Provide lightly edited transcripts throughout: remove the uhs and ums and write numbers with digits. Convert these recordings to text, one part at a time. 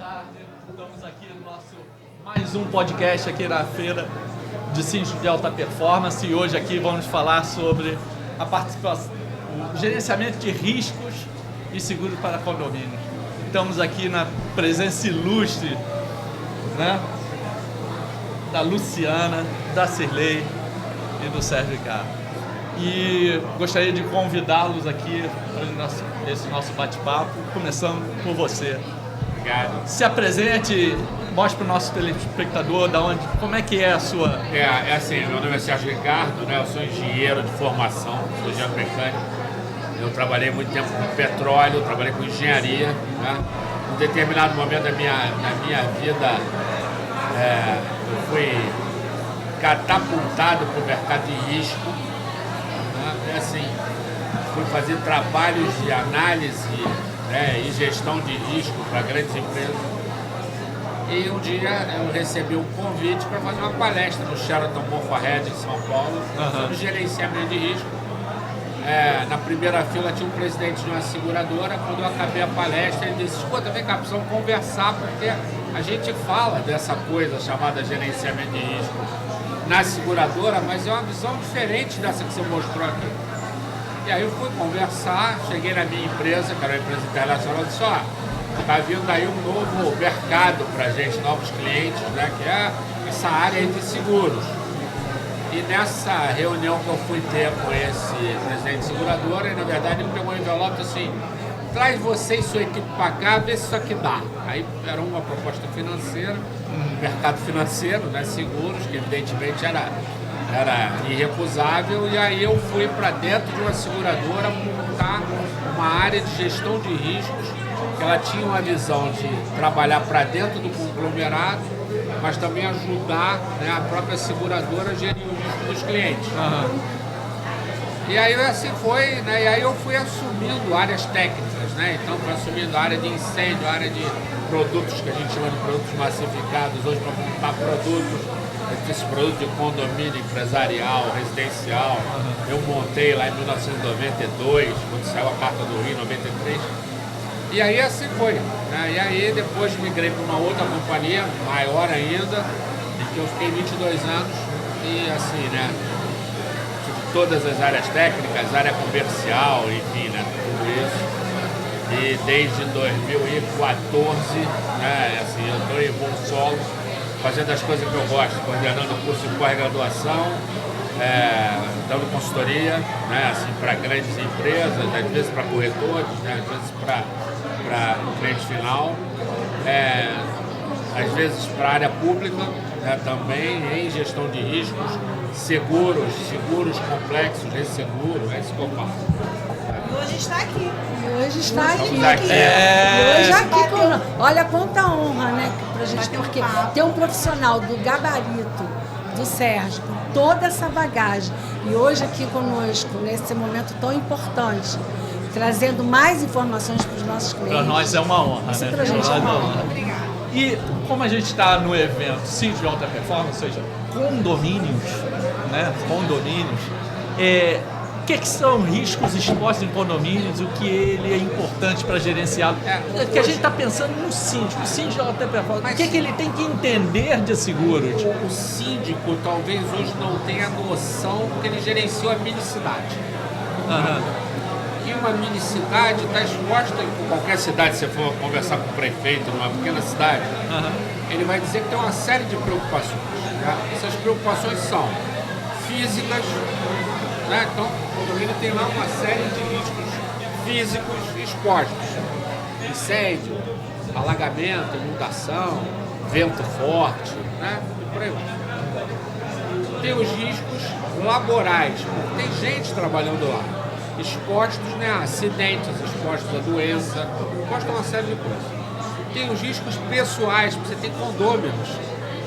tarde. Estamos aqui no nosso mais um podcast aqui na feira de síndico de alta performance e hoje aqui vamos falar sobre a participação, o gerenciamento de riscos e seguros para condomínios. Estamos aqui na presença ilustre, né, da Luciana, da Cirlei e do Sérgio Ricardo. E gostaria de convidá-los aqui para esse nosso bate-papo, começando por você. Obrigado. Se apresente, mostre para o nosso telespectador como é que é a sua... É assim, meu nome é Sérgio Ricardo, né? Eu sou engenheiro de formação, sou engenheiro mecânico. Eu trabalhei muito tempo com petróleo, trabalhei com engenharia, né? Em um determinado momento da minha vida, eu fui catapultado para o mercado de risco. Né? Assim, fui fazer trabalhos de análise, né, e gestão de risco para grandes empresas. E um dia eu recebi um convite para fazer uma palestra no Sheraton Mofarhead, em São Paulo, sobre gerenciamento de risco. Na primeira fila tinha um presidente de uma seguradora. Quando eu acabei a palestra, ele disse: escuta, vem cá, precisamos conversar, porque a gente fala dessa coisa chamada gerenciamento de risco na seguradora, mas é uma visão diferente dessa que você mostrou aqui. E aí eu fui conversar, cheguei na minha empresa, que era uma empresa internacional, e disse: ó, está vindo aí um novo mercado para a gente, novos clientes, né, que é essa área de seguros. E nessa reunião que eu fui ter com esse presidente de seguradora, ele, na verdade, ele pegou um envelope assim: traz você e sua equipe para cá, vê se isso aqui dá. Aí era uma proposta financeira, mercado financeiro, né, seguros, que evidentemente era irrecusável. E aí eu fui para dentro de uma seguradora montar uma área de gestão de riscos, que ela tinha uma visão de trabalhar para dentro do conglomerado, mas também ajudar, né, a própria seguradora a gerir o risco dos clientes. E aí assim foi, né, e aí eu fui assumindo áreas técnicas, né? Então fui assumindo a área de incêndio, a área de produtos, que a gente chama de produtos massificados hoje, para montar produtos. Esse produto de condomínio empresarial, residencial, eu montei lá em 1992, quando saiu a Carta do Rio, em 93. E aí assim foi, né? E aí depois migrei para uma outra companhia, maior ainda, em que eu fiquei 22 anos e assim, né? Todas as áreas técnicas, área comercial, enfim, né? Tudo isso. E desde 2014, né? Assim, eu estou em voo solo, fazendo as coisas que eu gosto, coordenando curso de pós-graduação, dando consultoria, né, assim, para grandes empresas, às vezes para corretores, né, às vezes para o cliente final, às vezes para a área pública, né, também em gestão de riscos, seguros complexos, resseguro, é isso que eu faço. E hoje está aqui. É. E hoje aqui, olha quanta honra, né, pra gente, porque ter um profissional do gabarito do Sérgio, com toda essa bagagem, e hoje aqui conosco, nesse momento tão importante, trazendo mais informações para os nossos clientes. Para nós é uma honra, Isso né? pra gente é uma honra. Obrigada. E como a gente está no evento síndico de alta performance, ou seja, condomínios, né? Condomínios, o que são riscos expostos em condomínios, o que ele é importante para gerenciá-lo? Porque a gente está pensando no síndico, o síndico de alta performance, o que ele tem que entender de seguros? O síndico talvez hoje não tenha noção que ele gerenciou a mini-cidade. E uma mini-cidade está exposta em qualquer cidade. Se você for conversar com o prefeito numa pequena cidade, ele vai dizer que tem uma série de preocupações. Tá? Essas preocupações são físicas, né? Então, o condomínio tem lá uma série de riscos físicos expostos: incêndio, alagamento, inundação, vento forte, né? E por aí vai. Tem os riscos laborais, porque tem gente trabalhando lá, expostos, né, a acidentes, expostos a doença, expostos a uma série de coisas. Tem os riscos pessoais, porque você tem condôminos,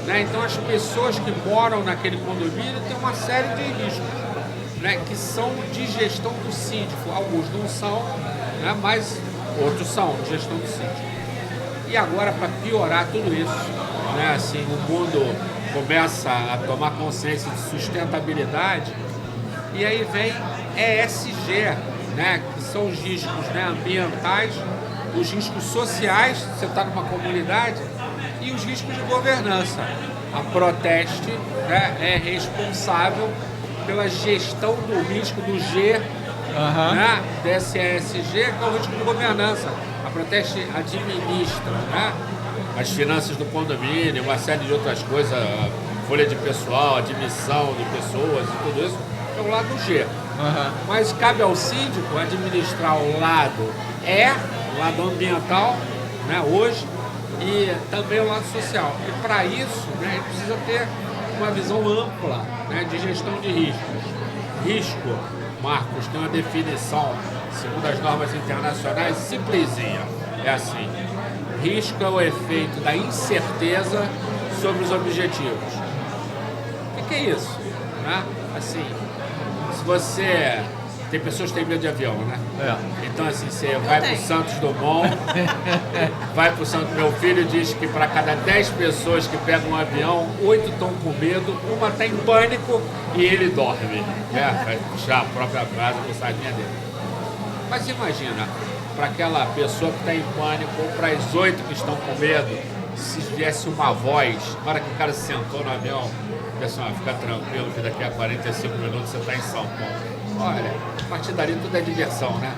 né? Então as pessoas que moram naquele condomínio têm uma série de riscos, né, que são de gestão do síndico. Alguns não são, né, mas outros são de gestão do síndico. E agora, para piorar tudo isso, né, assim, o mundo começa a tomar consciência de sustentabilidade, e aí vem ESG, né, que são os riscos, né, ambientais, os riscos sociais, você está numa comunidade, e os riscos de governança. A Proteste, né, é responsável pela gestão do risco do G, né, DSESG, que é o risco de governança. A Proteste administra, né, as finanças do condomínio, uma série de outras coisas, folha de pessoal, admissão de pessoas e tudo isso, é o lado G. Mas cabe ao síndico administrar o lado ambiental, né, hoje, e também o lado social. E para isso, né, ele precisa ter uma visão ampla, né, de gestão de riscos. Risco, Marcos, tem uma definição, segundo as normas internacionais, simplesinha. É assim: risco é o efeito da incerteza sobre os objetivos. O que é isso? Né? Assim, se você... Tem pessoas que têm medo de avião, né? Então, assim, você vai para o Santos Dumont, meu filho diz que para cada 10 pessoas que pegam um avião, 8 estão com medo, uma está em pânico e ele dorme. Vai puxar a própria brasa com a sardinha dele. Mas imagina, para aquela pessoa que está em pânico, ou para as 8 que estão com medo, se viesse uma voz, na hora que o cara sentou no avião, pessoal, fica tranquilo que daqui a 45 minutos você está em São Paulo. Olha, a partir dali tudo é diversão, né?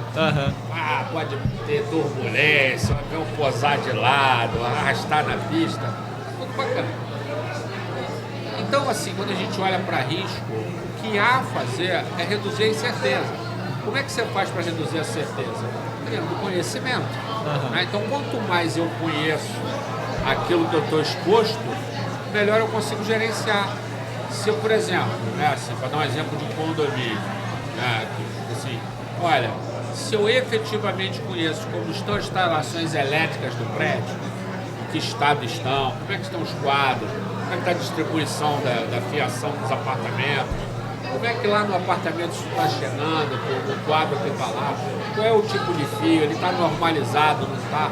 Pode ter turbulência, o avião posar de lado, arrastar na pista, tudo bacana. Então, assim, quando a gente olha para risco, o que há a fazer é reduzir a incerteza. Como é que você faz para reduzir a certeza? Tendo conhecimento. Né? Então, quanto mais eu conheço aquilo que eu estou exposto, melhor eu consigo gerenciar. Se eu, por exemplo, né, assim, para dar um exemplo de condomínio, né, assim, olha, se eu efetivamente conheço como estão as instalações elétricas do prédio, em que estado estão, como é que estão os quadros, como é que está a distribuição da fiação dos apartamentos, como é que lá no apartamento isso está chegando, o quadro que está lá, qual é o tipo de fio, ele está normalizado, não está?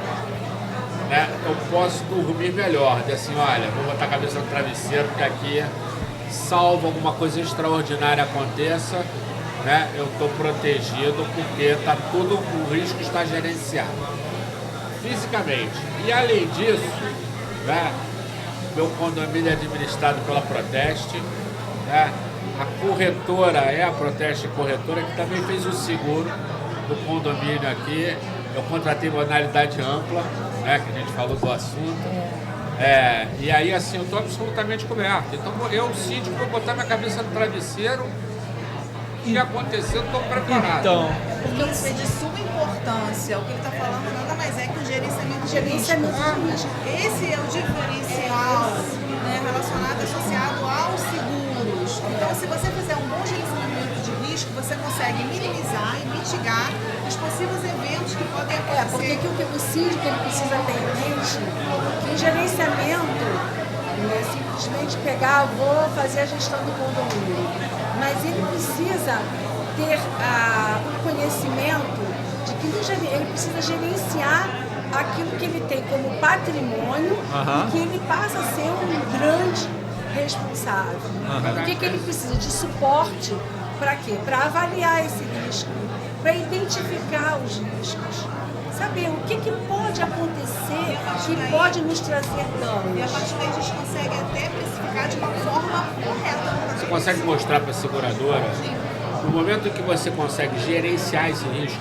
Né? Eu posso dormir melhor, de assim, olha, vou botar a cabeça no travesseiro, porque aqui, salvo alguma coisa extraordinária aconteça, né, eu estou protegido porque tá tudo, o risco está gerenciado fisicamente. E além disso, né, meu condomínio é administrado pela Proteste, né, a corretora é a Proteste Corretora, que também fez o seguro do condomínio aqui. Eu contratei modalidade ampla, né, que a gente falou do assunto. E aí, assim, eu estou absolutamente coberto. Então, eu, síndico, vou botar minha cabeça no travesseiro e acontecer, eu estou preparado. Então, porque isso é de suma importância. O que ele está falando nada mais é que o gerenciamento de risco. Esse é o diferencial, né, relacionado, associado aos seguros. Então, se você fizer um bom gerenciamento de risco, você consegue minimizar e mitigar os possíveis eventos que podem acontecer. Porque o síndico ele precisa ter em mente que o gerenciamento não é simplesmente pegar, vou fazer a gestão do condomínio, mas ele precisa ter o conhecimento de que ele precisa gerenciar aquilo que ele tem como patrimônio e que ele passa a ser um grande responsável. O que ele precisa? De suporte para quê? Para avaliar esse risco, para identificar os riscos, saber o que pode acontecer que pode nos trazer danos. E a partir daí a gente consegue até precificar de uma forma correta. Você consegue mostrar para a seguradora, no momento que você consegue gerenciar esse risco,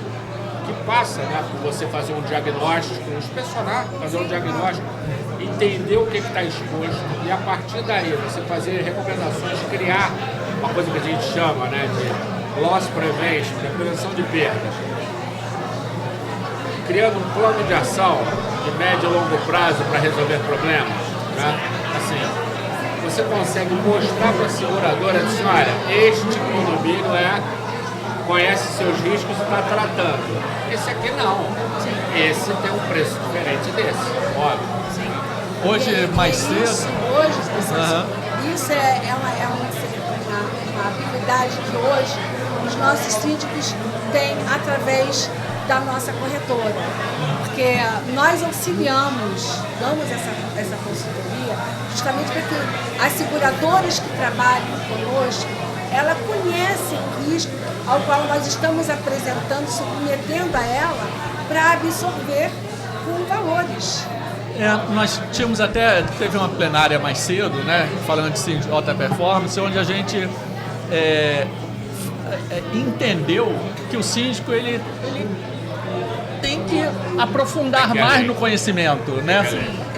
que passa, né, por você fazer um diagnóstico, inspecionar, fazer um diagnóstico, entender o que está exposto e a partir daí você fazer recomendações, criar uma coisa que a gente chama, né, de loss prevention, de prevenção de perdas. Criando um plano de ação de médio e longo prazo para resolver problemas. Né? Assim, você consegue mostrar para a seguradora assim, olha, este condomínio conhece seus riscos e está tratando. Esse aqui não. Esse tem um preço diferente desse, óbvio. hoje, mais cedo... Isso é uma habilidade que hoje os nossos síndicos têm através da nossa corretora, porque nós auxiliamos, damos essa consultoria justamente para que as seguradoras que trabalham conosco, ela conhece o risco ao qual nós estamos apresentando, submetendo a ela para absorver com valores. Nós teve uma plenária mais cedo, né, falando de síndicos de alta performance, onde a gente entendeu que o síndico ele tem que aprofundar mais no conhecimento, né?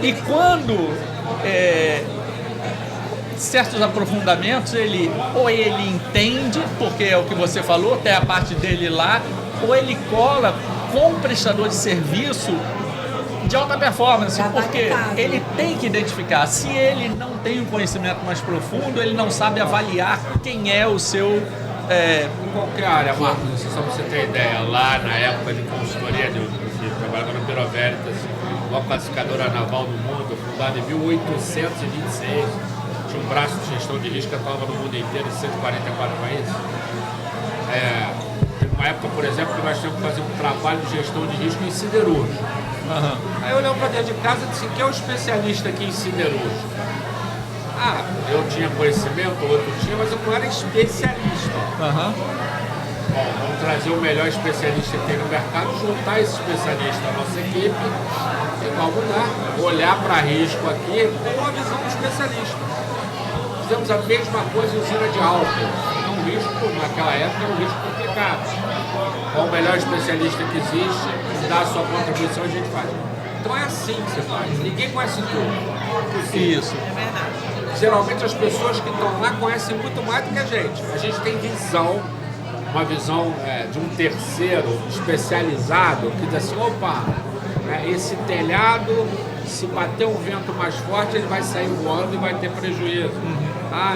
E quando certos aprofundamentos ou ele entende, porque é o que você falou, tem a parte dele lá, ou ele cola com o prestador de serviço de alta performance, porque ele tem que identificar. Se ele não tem um conhecimento mais profundo, ele não sabe avaliar quem é o seu... Em qualquer área, Marcos, só pra você ter ideia, lá na época de consultoria, eu trabalhava no Bureau Veritas, uma classificadora naval do mundo, fundada em 1826, tinha um braço de gestão de risco que atuava no mundo inteiro, em 144 países. Teve uma época, por exemplo, que nós tínhamos que fazer um trabalho de gestão de risco em siderúrgico. Aí eu olhei para dentro de casa e disse, quem é o especialista aqui em siderúrgico? Eu tinha conhecimento, o outro tinha, mas eu não era especialista. Bom, vamos trazer o melhor especialista que tem no mercado, juntar esse especialista à nossa equipe e vamos lá, olhar para risco aqui com a visão do especialista. Fizemos a mesma coisa em usina de álcool. É um risco, naquela época, era um risco complicado. Qual o melhor especialista que existe, dá a sua contribuição, a gente faz. Então é assim que você faz. Ninguém conhece tudo. Isso. É verdade. Geralmente as pessoas que estão lá conhecem muito mais do que a gente. A gente tem visão, uma visão de um terceiro especializado que diz assim, opa, esse telhado, se bater um vento mais forte, ele vai sair voando e vai ter prejuízo.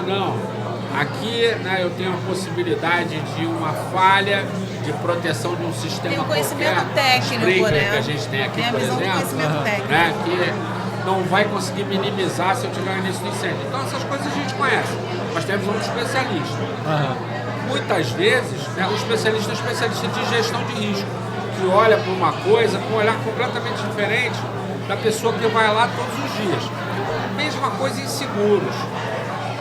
Não, aqui eu tenho a possibilidade de uma falha de proteção de um sistema tem um conhecimento qualquer, técnico, né? que a gente tem aqui, tem a por visão exemplo, do conhecimento técnico. que não vai conseguir minimizar se eu tiver no início do incêndio. Então essas coisas a gente conhece, mas temos um especialista. Muitas vezes, o especialista é um especialista de gestão de risco, que olha para uma coisa com um olhar completamente diferente da pessoa que vai lá todos os dias. Mesma coisa em seguros.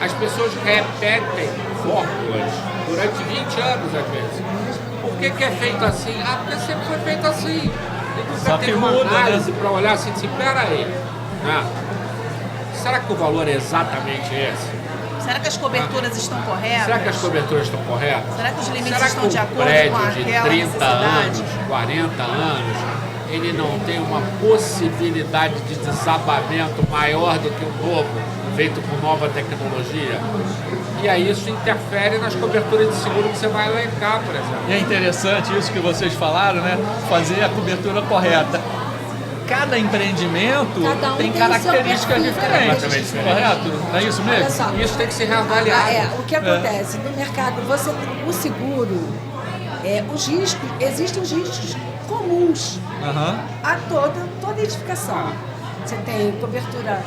As pessoas repetem fórmulas durante 20 anos, às vezes. Por que é feito assim? Porque sempre foi feito assim. E nunca tem uma análise para olhar assim, peraí, será que o valor é exatamente esse? Será que as coberturas estão corretas? Será que as coberturas estão corretas? Será que os limites Será estão de acordo com aquela aquela de 30 anos, necessidade? 40 anos, ele não tem uma possibilidade de desabamento maior do que o novo, feito com nova tecnologia? E aí isso interfere nas coberturas de seguro que você vai elencar, por exemplo. E é interessante isso que vocês falaram, né? Fazer a cobertura correta. Cada empreendimento tem características diferentes, correto? Não é isso mesmo? Só, isso tem que ser reavaliado. O que acontece? No mercado, o seguro, existem os riscos comuns a toda edificação. Você tem cobertura,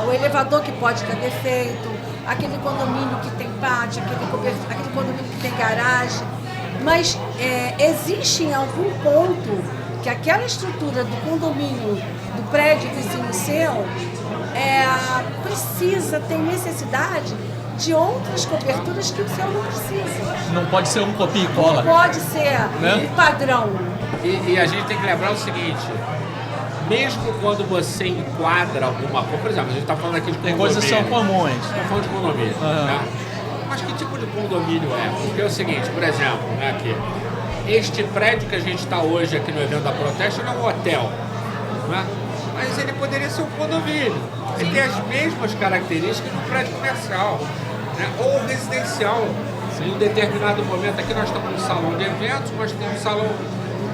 o elevador que pode dar defeito, aquele condomínio que tem pátio, aquele condomínio que tem garagem. Mas existe em algum ponto que aquela estrutura do condomínio, do prédio vizinho seu, tem necessidade de outras coberturas que o seu não precisa. Não pode ser um copia e cola. Não pode ser um padrão. E a gente tem que lembrar o seguinte, mesmo quando você enquadra alguma coisa, por exemplo, a gente está falando aqui de condomínio. Tem coisas que são comuns. Estamos falando de condomínio. Né? Mas que tipo de condomínio é? Porque é o seguinte, por exemplo, aqui, este prédio que a gente está hoje aqui no evento da Proteste não é um hotel, né? Mas ele poderia ser um condomínio. Ele tem as mesmas características de um prédio comercial, né? Ou residencial. Em um determinado momento, aqui nós estamos no salão de eventos, mas tem um salão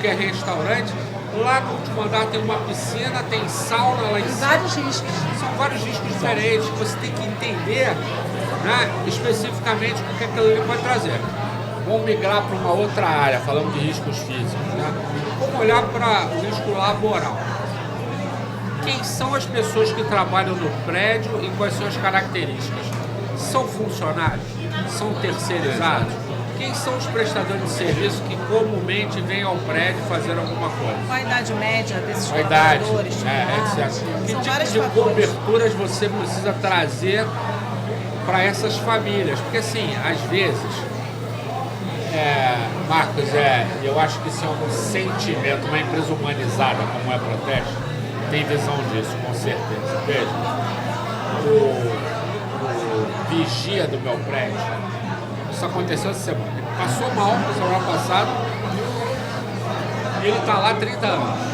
que é restaurante. Lá no último andar tem uma piscina, tem sauna lá em cima. Vários riscos. São vários riscos diferentes. Você tem que entender, né, especificamente o que aquilo ali pode trazer. Vamos migrar para uma outra área, falando de riscos físicos. Né? Vamos olhar para o risco laboral. Quem são as pessoas que trabalham no prédio e quais são as características? São funcionários? São terceirizados? Quem são os prestadores de serviço que comumente vêm ao prédio fazer alguma coisa? Qual a idade média desses A idade, colaboradores? etc. Que São tipo vários de fatores. coberturas você precisa trazer para essas famílias? Porque assim, às vezes, Marcos, eu acho que isso é um sentimento, uma empresa humanizada como é a Proteste, tem visão disso, com certeza. Veja, o vigia do meu prédio, isso aconteceu essa semana, ele passou mal na semana passada, ele está lá há 30 anos.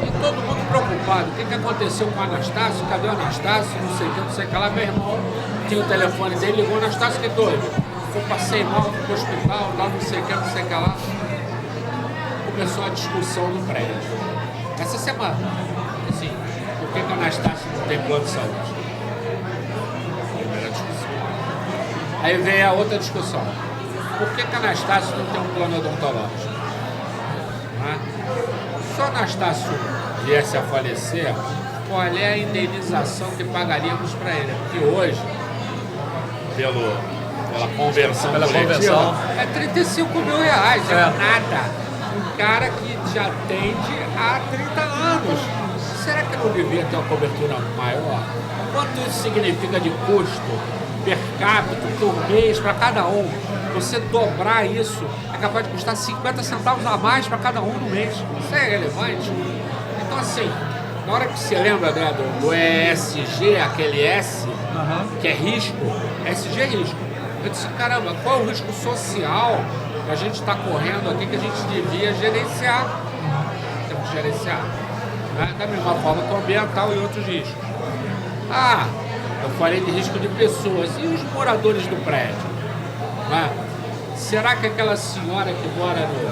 E todo mundo preocupado, o que aconteceu com o Anastácio, cadê o Anastácio, não sei o que, não sei o que lá, meu irmão tinha o telefone dele, ligou, Anastácio, que doido? Eu passei mal, fui pro hospital, tal, não sei o que lá. Começou a discussão no prédio. Essa semana. Assim, por que o Anastácio não tem plano de saúde? Primeira discussão. Aí vem a outra discussão. Por que o Anastácio não tem um plano odontológico? Se o Anastácio viesse a falecer, qual é a indenização que pagaríamos para ele? Porque hoje, pela conversão coletiva, é 35 mil reais, é nada. Um cara que te atende há 30 anos. Será que não devia ter uma cobertura maior? Quanto isso significa de custo per capita, por mês, para cada um? Você dobrar isso é capaz de custar 50 centavos a mais para cada um no mês. Isso é relevante? Então, assim, na hora que você lembra, né, do ESG, aquele S, que é risco, ESG é risco. Eu disse, caramba, qual é o risco social que a gente está correndo aqui que a gente devia gerenciar? Temos que gerenciar. Né? Da mesma forma que o ambiental e outros riscos. Eu falei de risco de pessoas. E os moradores do prédio? Né? Será que aquela senhora que mora no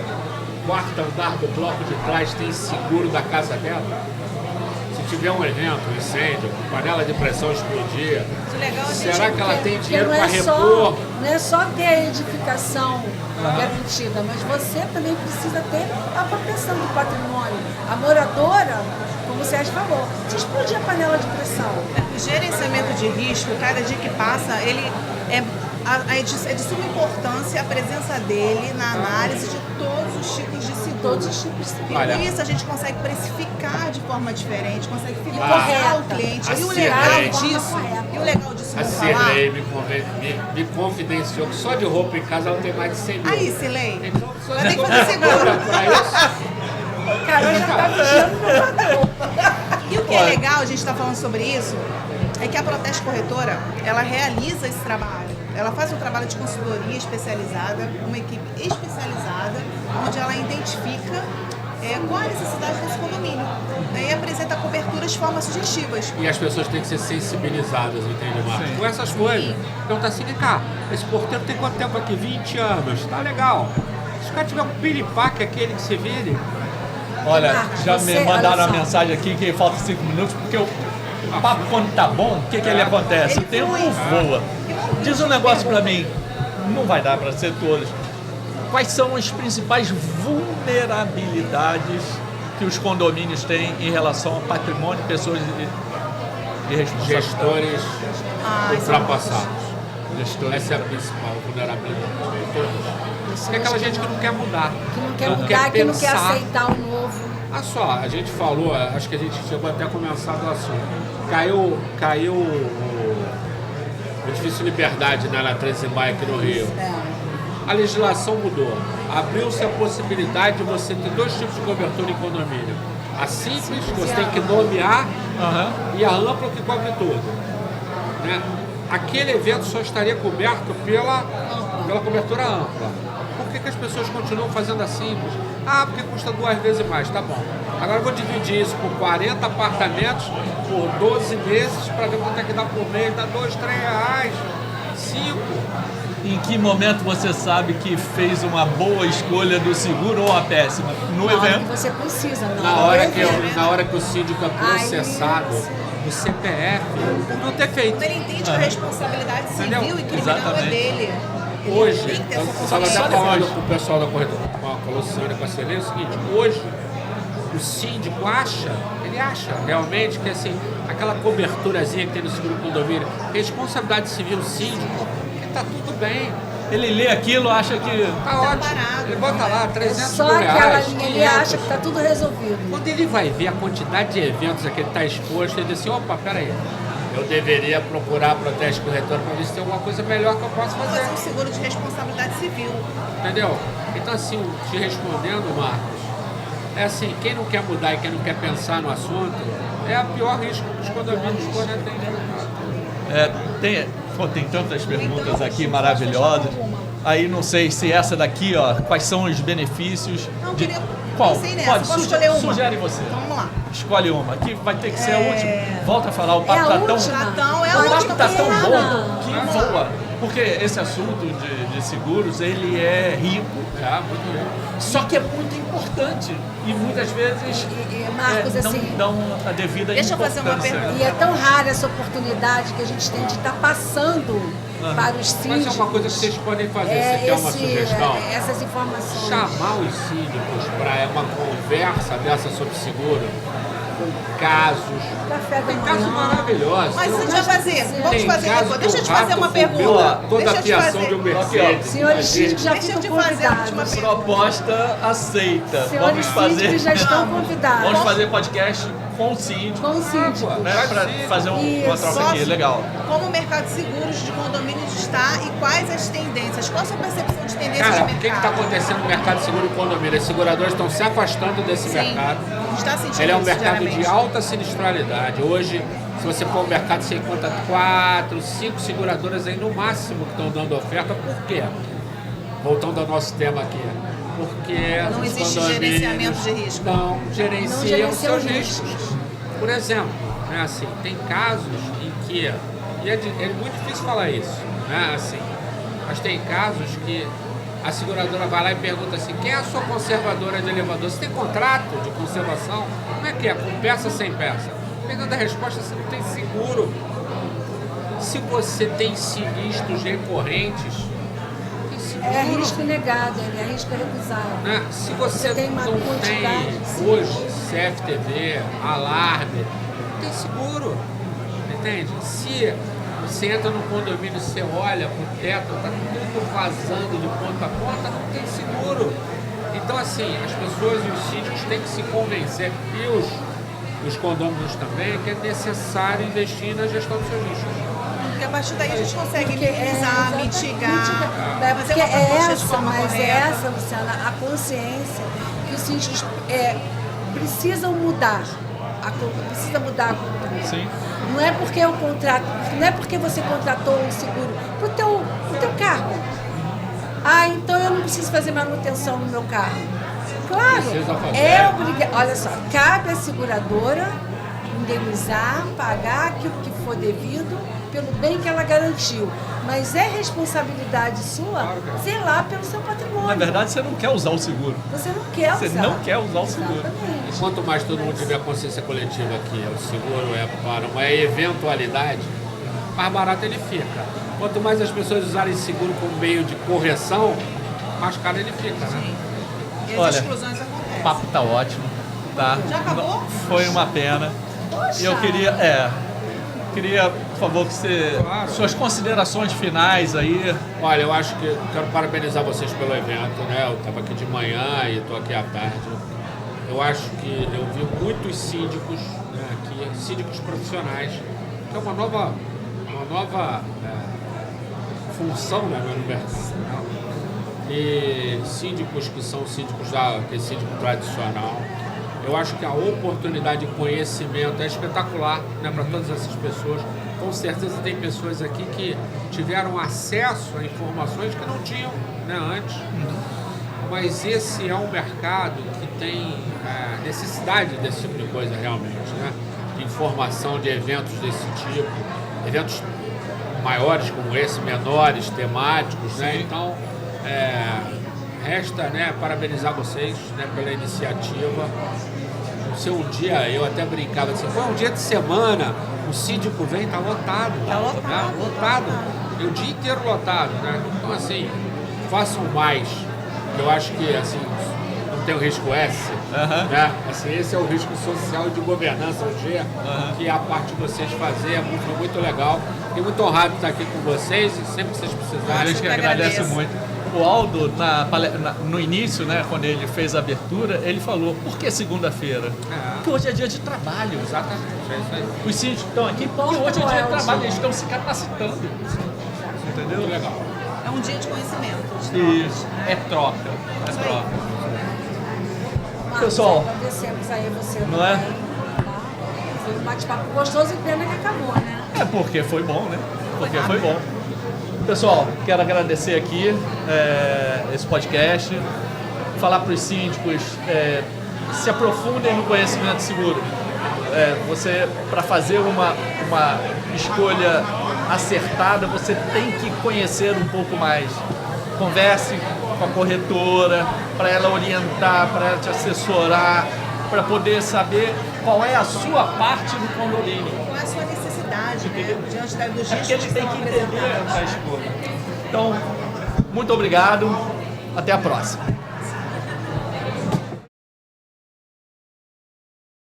quarto andar do bloco de trás tem seguro da casa dela? Se tiver um evento, um incêndio, panela de pressão explodir, será que ela tem dinheiro para repor? Não é só ter a edificação garantida, mas você também precisa ter a proteção do patrimônio. A moradora, como o Sérgio falou, se explodir a panela de pressão. O gerenciamento de risco, cada dia que passa, ele é de suma importância a presença dele na análise de todos os tipos de seguro. E por isso a gente consegue precificar de forma diferente, consegue fidelizar o cliente. E o legal disso, a Cirlei me confidenciou que só de roupa em casa ela tem mais de 100 mil. Aí, Cirlei, então, vai ter que fazer seguro. Pra isso? Carol já tá vigiando meu padrão. E o que é legal, a gente está falando sobre isso, é que a Proteste Corretora, ela realiza esse trabalho. Ela faz um trabalho de consultoria especializada, uma equipe especializada, onde ela identifica qual a necessidade desse condomínio, né, e apresenta coberturas de formas sugestivas. E as pessoas têm que ser sensibilizadas, entende, Marcos? Com essas coisas. Então tá assim, cá, esse porteiro tem quanto tempo aqui? 20 anos, tá legal. Se o cara tiver um piripaque, aquele que se vire... Olha, Marcos, já me mandaram uma mensagem aqui que falta 5 minutos, porque o papo quando tá bom, o que ele acontece? O tempo voa. Diz um negócio pra mim, não vai dar pra ser todos. Quais são as principais vulnerabilidades que os condomínios têm em relação ao patrimônio, pessoas e responsabilidade? Gestores ultrapassados. Gestores. Essa é a principal vulnerabilidade. Porque é aquela gente que não quer mudar. Que não quer mudar, que não quer aceitar o novo. Só, a gente falou, acho que a gente chegou até a começar do assunto. Caiu o edifício Liberdade, né, na 13 de Maio aqui no Rio. A legislação mudou. Abriu-se a possibilidade de você ter dois tipos de cobertura em condomínio. A simples, que você tem que nomear, e a ampla, que cobre tudo. Né? Aquele evento só estaria coberto pela cobertura ampla. Por que as pessoas continuam fazendo a simples? Porque custa 2 vezes mais, tá bom. Agora eu vou dividir isso por 40 apartamentos por 12 meses para ver quanto é que dá por mês. Dá 2, 3 reais, 5. Em que momento você sabe que fez uma boa escolha do seguro ou a péssima? No evento? Você precisa, não. Na hora que o síndico é processado, o CPF não ter feito. Quando ele entende que a responsabilidade civil e criminal é dele. Hoje, eu estava até falando com o pessoal da corretora, com a Luciana, com a Celê, é o seguinte, hoje o síndico ele acha realmente que assim, aquela coberturazinha que tem no seguro condomínio, responsabilidade civil síndico, que tá tudo bem. Ele lê aquilo, acha que... Tá ótimo. Ele bota lá 300 mil só reais. aquela linha, ele acha que tá tudo resolvido. Quando ele vai ver a quantidade de eventos a que ele está exposto, ele diz assim, opa, peraí, eu deveria procurar protesto corretor para ver se tem alguma coisa melhor que eu possa fazer. Fazer um seguro de responsabilidade civil. Entendeu? Então, assim, te respondendo, Marcos, é assim, quem não quer mudar e quem não quer pensar no assunto, é a pior risco que os condomínios podem ter. Tem tantas perguntas aqui maravilhosas. Aí não sei se essa daqui, ó, quais são os benefícios Não, de... queria... Qual? Pensei nessa, posso escolher uma? Sugere você. Então, vamos lá. Escolhe uma. Aqui vai ter que ser a última. Volta a falar, o papo a tá tão... última. Então, é O a papo última tá tão pergunta. bom que voa. Porque esse assunto de seguros, ele é rico, Muito bem. só que é muito importante. E muitas vezes Marcos, não assim, dão a devida Deixa eu importância. fazer uma pergunta. e é tão rara essa oportunidade que a gente tem de estar passando para os síndicos. Mas é uma coisa que vocês podem fazer, você quer uma sugestão? Essas informações. Chamar os síndicos para uma conversa dessa sobre seguro, com casos. Café da Tem casos manhã. maravilhosos. Mas a gente vai fazer. Vamos Tem fazer caso depois. que Deixa eu o te fazer rato uma comeu pergunta. toda Deixa a eu te fiação fazer. de um Mercedes. Senhores síndicos já Deixa eu ficam te fazer a convidados. última pergunta. Proposta aceita. Senhores Vamos fazer. síndicos já estão convidados. Vamos fazer podcast com o síndico. Com o síndico. Né, para fazer uma Isso. troca aqui, legal. Como o mercado de seguros de condomínios está e quais as tendências? Qual a sua percepção de tendências Cara, de o que mercado? está acontecendo no mercado de seguro e condomínio? As seguradoras estão se afastando desse Sim, mercado. a gente está sentindo Ele é um isso mercado de diariamente. alta sinistralidade. Hoje, se você for ao mercado, você encontra 4, 5 seguradoras aí no máximo que estão dando oferta. Por quê? Voltando ao nosso tema aqui. Porque Não os existe condomínios gerenciamento de risco. Não gerenciam gerenciam seus riscos. riscos. Por exemplo, né, assim, tem casos em que, e é muito difícil falar isso, né, assim, mas tem casos que a seguradora vai lá e pergunta assim, quem é a sua conservadora de elevador? Você tem contrato de conservação? Como é que é? Com peça ou sem peça? Pegando a resposta, você não tem seguro. Se você tem sinistros recorrentes, tem seguro. É risco negado, é risco recusado. Né? Se você Você tem uma não quantidade, tem sim. hoje CFTV, alarme, não tem seguro, entende? Se você entra no condomínio, você olha pro teto, tá tudo vazando de ponta a ponta, não tem seguro. Então assim, as pessoas e os síndicos têm que se convencer, e os condôminos também, que é necessário investir na gestão dos seus riscos. Porque a partir daí a gente consegue Porque minimizar, mitigar, É fazer porque uma proposta de essa, forma mas correta. essa, Luciana, a consciência que os síndicos precisam mudar. Precisa mudar a cultura. Sim. Não é porque eu contrato, não é porque você contratou um seguro pro teu carro. Ah, então eu não preciso fazer manutenção no meu carro. Claro, Precisa fazer. é obrigado. Olha só, cabe à seguradora indenizar, pagar aquilo que for devido pelo bem que ela garantiu. Mas é responsabilidade sua zelar pelo seu patrimônio. Na verdade, você não quer usar o seguro. Você não quer Você usar. não quer usar o seguro. Exatamente. Quanto mais todo mundo tiver consciência coletiva que o seguro é para uma eventualidade, mais barato ele fica. Quanto mais as pessoas usarem seguro como meio de correção, mais caro ele fica, né? E as Olha, exclusões O acontecem. papo tá ótimo, tá? Já acabou? Foi uma pena. Poxa. Eu queria, por favor, que você... Claro. Suas considerações finais aí. Olha, eu acho que quero parabenizar vocês pelo evento, né? Eu estava aqui de manhã e estou aqui à tarde. Eu acho que eu vi muitos síndicos, né, aqui, síndicos profissionais, que é uma nova função, né, no mercado. Né? E síndicos que são síndicos que é síndico tradicional. Eu acho que a oportunidade de conhecimento é espetacular, né, para todas essas pessoas. Com certeza tem pessoas aqui que tiveram acesso a informações que não tinham, né, antes. Mas esse é um mercado que tem necessidade desse tipo de coisa realmente, né? De informação de eventos desse tipo, eventos maiores como esse, menores, temáticos, né? Então, resta, né, parabenizar vocês, né, pela iniciativa. Se um dia, eu até brincava assim, foi um dia de semana, o síndico vem, tá lotado. Tá lotado. Né? Lotado. E o dia inteiro lotado, né? Então, assim, façam mais. Eu acho que, assim, não tem o risco S, né? Assim, esse é o risco social e de governança, o G, que é a parte de vocês fazer, é muito legal. E muito honrado estar aqui com vocês e sempre que vocês precisarem. A gente que agradece muito. o Aldo, no início, né, quando ele fez a abertura, ele falou, por que segunda-feira? Porque hoje é dia de trabalho. Exatamente, é isso aí. Os síndicos estão aqui porque hoje é dia de trabalho, eles estão se capacitando. Entendeu? Muito legal. É um dia de conhecimento. Isso, é troca. É Isso aí. troca. Marcos, Pessoal, agradecemos aí você não também, é? tá? Foi um bate-papo gostoso e pena que acabou, né? É porque foi bom, né? Porque foi bom. Pessoal, quero agradecer aqui esse podcast, falar para os síndicos, se aprofundem no conhecimento seguro. Você, para fazer uma escolha acertada, você tem que conhecer um pouco mais. Converse com a corretora, para ela orientar, para ela te assessorar, para poder saber qual é a sua parte do condomínio. Qual é a sua necessidade, né? Diante dos É riscos porque eles que têm são que entender apresentados. a escolha. Então, muito obrigado. Até a próxima.